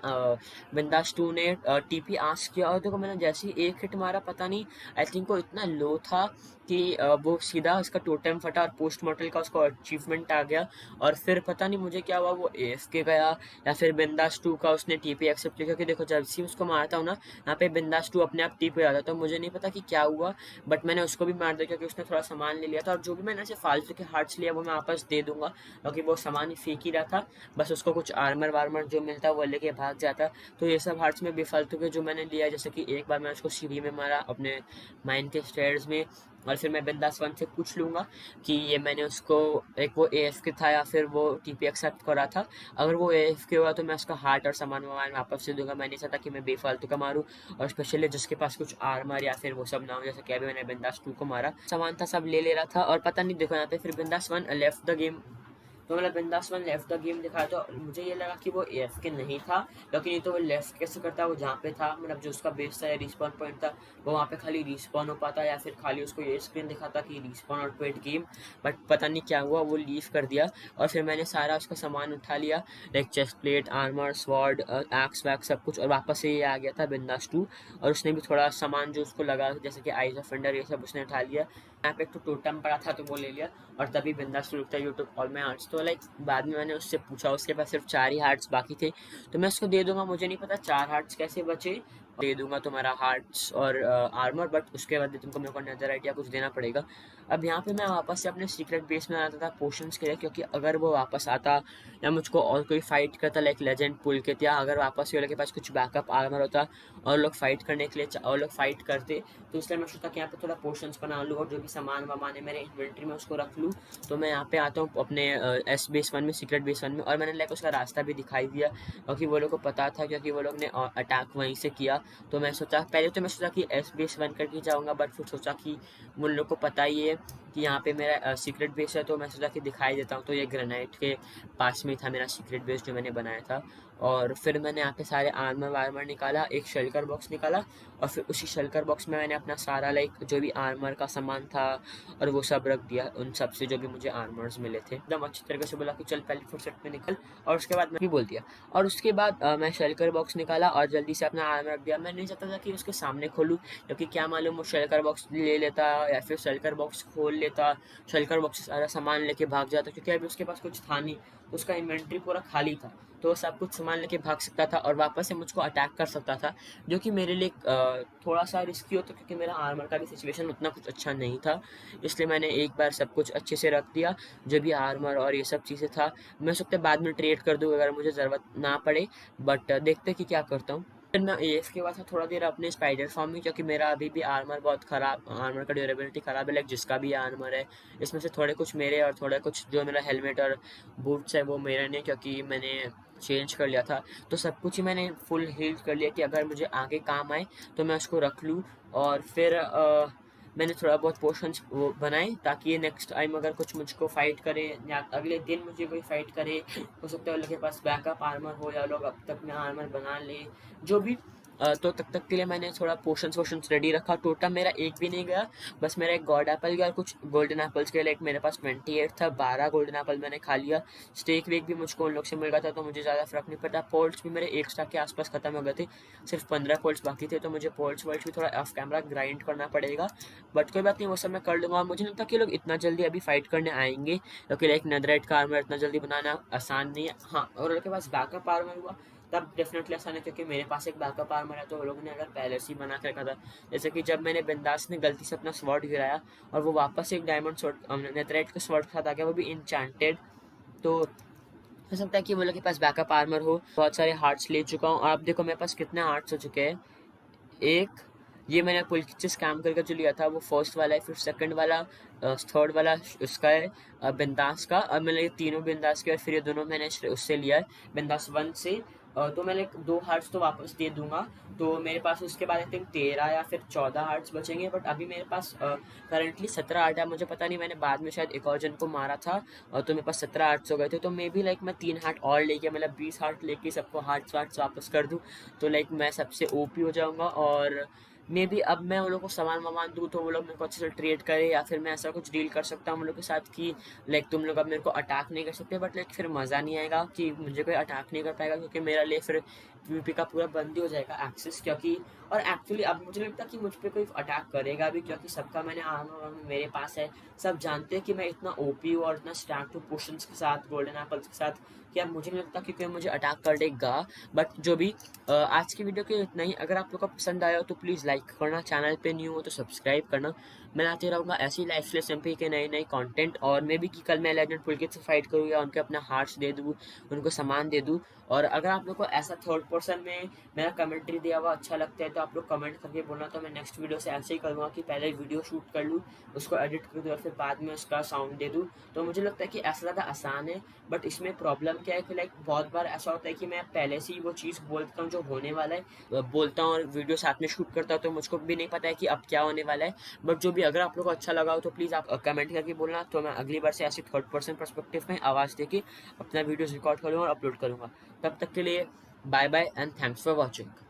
बिंदास 2 ने टीपी आस्क किया। और देखो, मैंने जैसे ही एक हिट मारा, पता नहीं, आई थिंक वो इतना लो था कि वो सीधा उसका टोटम फटा और पोस्ट मॉर्टल का उसको अचीवमेंट आ गया। और फिर पता नहीं मुझे क्या हुआ, वो AFK गया या फिर बिंदास 2 का उसने TP एक्सेप्ट किया, क्योंकि देखो जब सी उसको मारता हूँ ना, यहाँ पे बिंदास 2 अपने आप TP हो जाता, तो मुझे नहीं पता कि क्या हुआ, बट मैंने उसको भी मार दिया क्योंकि उसने थोड़ा सामान ले लिया था। और जो भी मैंने ऐसे फालतू के हार्ट्स लिया वो मैं वापस दे दूंगा, क्योंकि वो सामान ही फेंक ही रहा था, बस उसको कुछ आर्मर वार्मर जो मिलता है वो लेके भाग जाता। तो ये सब हार्ट्स में बेफालतू के जो मैंने लिया, जैसे कि एक बार मैं उसको सीढ़ी में मारा अपने माइन के स्टेयर्स में, और फिर मैं बिंदास 1 से पूछ लूँगा कि ये मैंने उसको, एक वो AFK था या फिर वो TP एक्सेप्ट करा था। अगर वो AFK हुआ तो मैं उसका हार्ट और सामान वामान वापस दे दूंगा। मैं नहीं चाहता कि मैं बेफालतू का मारूँ, और स्पेशली जिसके पास कुछ आर्मर या फिर वो सब ना हो, जैसे कि अभी मैंने बिंदास 2 को मारा, सामान था सब ले रहा था। और पता नहीं देखो यहाँ पे फिर बिंदास 1 लेफ्ट द गेम, तो मतलब बिंदास 1 लेफ्ट द गेम दिखाया, तो मुझे ये लगा कि वो AFK नहीं था, क्योंकि नहीं तो वो लेफ्ट कैसे करता, वो जहाँ पे था, मतलब जो उसका बेस था या रिस्पॉन पॉइंट था, वो वहाँ पे खाली रिस्पॉन हो पाता या फिर खाली उसको ये स्क्रीन दिखाता कि रिस्पॉन और क्विट गेम। बट पता नहीं क्या हुआ, वो लीव कर दिया। और फिर मैंने सारा उसका सामान उठा लिया, like chest plate, armour, sword, x wax सब कुछ, और वापस से ये आ गया था बिंदास 2। और उसने भी थोड़ा सामान जो उसको लगा, जैसे कि आइज ऑफ अंडर, ये सब उसने उठा लिया। यहाँ पे एक तो टोटम पड़ा था तो वो ले लिया, और तभी बिंदास रुकता यूट्यूब कॉल में हार्ट्स। तो लाइक बाद में मैंने उससे पूछा, उसके पास सिर्फ 4 ही हार्ट्स बाकी थे, तो मैं उसको दे दूंगा। मुझे नहीं पता 4 हार्ट्स कैसे बचे, दे दूंगा तुम्हारा हार्ट्स और आर्मर, बट उसके बाद तुमको मेरे को नेदरराइट या कुछ देना पड़ेगा। अब यहाँ पे मैं वापस से अपने सीक्रेट बेस में आता था पोशंस के लिए, क्योंकि अगर वो वापस आता या मुझको और कोई फाइट करता लाइक लेजेंड पुल के, या अगर वापस ये के पास कुछ बैकअप आर्मर होता और लोग फाइट करने के लिए और लोग फाइट करते, तो इसलिए मैं सोचा कि यहाँ पे थोड़ा पोशंस बना लूँ और जो भी सामान वामान है मेरे इन्वेंट्री में उसको रख लूँ। तो मैं यहाँ पे आता हूँ अपने S बेस 1 में, सीक्रेट बेस 1 में, और मैंने लाइक उसका रास्ता भी दिखाई दिया, क्योंकि वो लोग को पता था, क्योंकि वो लोग ने अटैक वहीं से किया। तो मैं सोचा, पहले तो मैं सोचा कि S बेस 1 करके जाऊँगा, बट फिर सोचा कि उन लोग को पता ही है कि यहाँ पे मेरा सीक्रेट बेस है, तो मैं सोचा कि दिखाई देता हूँ। तो ये ग्रेनाइट के पास में था मेरा सीक्रेट बेस जो मैंने बनाया था। और फिर मैंने यहाँ पे सारे आर्मर वार्मर निकाला, एक शेल्कर बॉक्स निकाला, और फिर उसी शेल्कर बॉक्स में मैंने अपना सारा लाइक जो भी आर्मर का सामान था और वो सब रख दिया, उन सब से जो भी मुझे आर्मर्स मिले थे। एकदम अच्छी तरीके से बोला कि चल पहले फुट सेट में निकल, और उसके बाद मैं भी बोल दिया। और उसके बाद मैं शेल्कर बॉक्स निकाला और जल्दी से अपना आर्मर रख दिया। मैं नहीं चाहता था कि उसके सामने खोलूँ, क्योंकि क्या मालूम वो शेल्कर बॉक्स ले लेता या फिर शेल्कर बॉक्स खोल लेता, शेल्कर बॉक्स से सारा सामान लेके भाग जाता, क्योंकि अभी उसके पास कुछ था नहीं, तो उसका इन्वेंट्री पूरा खाली था, तो वो सब कुछ सामान लेके भाग सकता था और वापस से मुझको अटैक कर सकता था, जो कि मेरे लिए थोड़ा सा रिस्की होता, क्योंकि मेरा आर्मर का भी सिचुएशन उतना कुछ अच्छा नहीं था। इसलिए मैंने एक बार सब कुछ अच्छे से रख दिया, जो भी आर्मर और ये सब चीज़ें था। मैं सकते बाद में ट्रेड कर दूँ अगर मुझे ज़रूरत ना पड़े, बट देखते कि क्या करता हूँ। फिर मैं AFK हुआ था थोड़ा देर अपने स्पाइडर फॉर्म में, क्योंकि मेरा अभी भी आर्मर बहुत ख़राब, आर्मर का ड्यूरेबिलिटी ख़राब है, लाइक जिसका भी आर्मर है इसमें से थोड़े कुछ मेरे और थोड़े कुछ जो मेरा हेलमेट और बूट्स है वो मेरे नहीं, क्योंकि मैंने चेंज कर लिया था। तो सब कुछ ही मैंने फुल हील कर लिया कि अगर मुझे आगे काम आए तो मैं उसको रख लूँ। और फिर मैंने थोड़ा बहुत पोर्शंस वो बनाए, ताकि ये नेक्स्ट टाइम अगर कुछ मुझको फाइट करे या अगले दिन मुझे कोई फाइट करे, हो सकता है लोग के पास बैकअप आर्मर हो या लोग अब तक में आर्मर बना ले, जो भी। तो तब तक के लिए मैंने थोड़ा पोशंस वोशंस रेडी रखा। टोटल मेरा एक भी नहीं गया, बस मेरा एक गॉड एप्पल गया और कुछ गोल्डन एप्पल्स के, लाइक मेरे पास 28 था, 12 गोल्डन एप्पल मैंने खा लिया। स्टेक वेक भी मुझको उन लोग से मिल गया था, तो मुझे ज़्यादा फर्क नहीं पड़ता। पोल्ट्स भी मेरे 1 स्टैक के आसपास खत्म हो गए थे, सिर्फ 15 पोल्ट्स बाकी थे, तो मुझे पोल्ट्स वोल्ट्स भी थोड़ा ऑफ कैमरा ग्राइंड करना पड़ेगा, बट कोई बात नहीं, वो सब मैं कर लूँगा। और मुझे नहीं लगता कि लोग इतना जल्दी अभी फाइट करने आएंगे, क्योंकि लाइक नेदरराइट का आर्मर इतना जल्दी बनाना आसान नहीं है। हाँ, और उनके पास बैकअप आर्मर हुआ तब डेफिनेटली आसान है, क्योंकि मेरे पास एक बैकअप आर्मर है, तो वो लोगों ने अगर पहले से ही बना के रखा था। जैसे कि जब मैंने बिंदास ने गलती से अपना स्वॉर्ड गिराया और वो वापस एक डायमंड स्वॉर्ड नेदरराइट के स्वॉर्ड के साथ आ गया, वो भी इंचेंटेड, तो हो सकता है कि वो लोग के पास बैकअप आर्मर हो। बहुत सारे हार्ट्स ले चुका हूँ, और आप देखो मेरे पास कितने हार्ट्स हो चुके हैं। एक, ये मैंने पुलकिच स्कैम करके जो लिया था वो फर्स्ट वाला है, फिर सेकंड वाला, थर्ड वाला उसका है, बिंदास का। और मैंने ये तीनों बिंदास के, और फिर ये दोनों मैंने उससे लिया है बिंदास 1 से। तो मैंने 2 हार्ट्स तो वापस दे दूंगा, तो मेरे पास उसके बाद आई थिंक 13 या फिर 14 हार्ट्स बचेंगे। बट अभी मेरे पास करंटली 17 हार्ट है, मुझे पता नहीं, मैंने बाद में शायद एक और जन को मारा था, तो मेरे पास 17 हार्ट्स हो गए थे। तो मे बी लाइक मैं 3 हार्ट और लेके, मतलब 20 हार्ट लेके सबको हार्ट्स वार्ट्स वापस कर दूँ, तो लाइक मैं सबसे OP हो जाऊँगा। और मे बी अब मैं उन लोगों को सामान दूँ तो वो लोग मेरे को अच्छे से ट्रीट करे, या फिर मैं ऐसा कुछ डील कर सकता हूँ उन लोग के साथ कि लाइक तुम लोग अब मेरे को अटैक नहीं कर सकते, बट लाइक फिर मज़ा नहीं आएगा कि मुझे कोई अटैक नहीं कर पाएगा, क्योंकि मेरा लिए फिर पीवीपी का पूरा बंद ही हो जाएगा एक्सेस। क्योंकि और एक्चुअली अब मुझे लगता है कि मुझ पे कोई अटैक करेगा भी, क्योंकि सबका मैंने आर्मर मेरे पास है। सब जानते हैं कि मैं इतना ओपी हूँ और इतना स्टैक टू पोशंस के साथ, गोल्डन एप्पल्स के साथ, कि अब मुझे नहीं लगता कि कोई मुझे अटैक करेगा। बट जो भी आज की वीडियो के इतना ही। अगर आप लोग को पसंद आया हो तो प्लीज़ लाइक करना, चैनल पे न्यू हो तो सब्सक्राइब करना। मैं आते रहूँगा ऐसी लाइफ स्टाइल एमपी के नए नए कंटेंट, और मे भी कि कल मैं लेजेंड पुलकित से फाइट करूँ या उनके अपना हार्ट्स दे दूँ, उनको सामान दे दूँ। और अगर आप लोग को ऐसा थर्ड पर्सन में मेरा कमेंट्री दिया हुआ अच्छा लगता है तो आप लोग कमेंट करके बोलना, तो मैं नेक्स्ट वीडियो से ऐसे ही करूँगा कि पहले वीडियो शूट कर लूँ, उसको एडिट कर दूँ और फिर बाद में उसका साउंड दे दूँ। तो मुझे लगता है कि ऐसा ज़्यादा आसान है। बट इसमें प्रॉब्लम क्या है कि लाइक बहुत बार ऐसा होता है कि मैं पहले से ही वो चीज़ बोलता हूँ जो होने वाला है, बोलता हूँ और वीडियो साथ में शूट करता हूँ, तो मुझको भी नहीं पता है कि अब क्या होने वाला है। बट जो भी, अगर आप लोग को अच्छा लगा हो तो प्लीज़ आप कमेंट करके बोलना, तो मैं अगली बार से ऐसी थर्ड पर्सन पर्सपेक्टिव में आवाज़ देके अपना वीडियोज़ रिकॉर्ड करूँगा और अपलोड करूँगा। तब तक के लिए bye bye and thanks for watching.